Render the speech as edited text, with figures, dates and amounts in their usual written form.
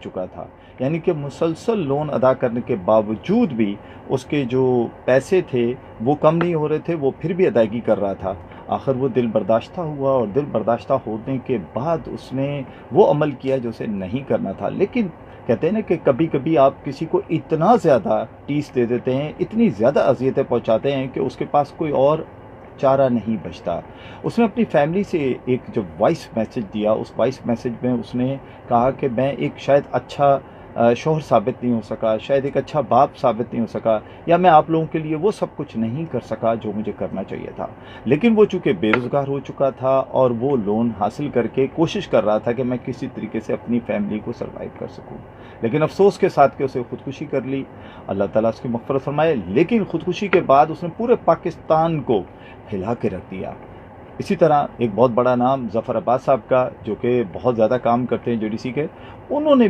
चुका था। यानी कि मुसलसल लोन अदा करने के बावजूद भी उसके जो पैसे थे वो कम नहीं हो रहे थे, वो फिर भी अदायगी कर रहा था। आखिर वो दिल बर्दाश्ता हुआ और दिल बर्दाश्ता होने के बाद उसने वो अमल किया जो उसे नहीं करना था। लेकिन कहते हैं ना कि कभी-कभी आप किसी को इतना ज़्यादा टीस दे देते हैं, इतनी ज़्यादा अज़ियतें पहुँचाते हैं कि उसके पास कोई और चारा नहीं बचता। उसने अपनी फैमिली से एक जब वॉइस मैसेज दिया, उस वॉइस मैसेज में उसने कहा कि मैं एक शायद अच्छा शौहर साबित नहीं हो सका, शायद एक अच्छा बाप साबित नहीं हो सका, या मैं आप लोगों के लिए वो सब कुछ नहीं कर सका जो मुझे करना चाहिए था। लेकिन वो चूँकि बेरोज़गार हो चुका था और वो लोन हासिल करके कोशिश कर रहा था कि मैं किसी तरीके से अपनी फैमिली को सर्वाइव कर सकूँ। लेकिन अफ़सोस के साथ कि उसे खुदकुशी कर ली। अल्लाह ताला उसकी मग़फ़िरत फ़रमाए। लेकिन खुदकुशी के बाद उसने पूरे पाकिस्तान को हिला के रख दिया। इसी तरह एक बहुत बड़ा नाम ज़फ़र अब्बास साहब का, जो कि बहुत ज़्यादा काम करते हैं जेडीसी के, उन्होंने भी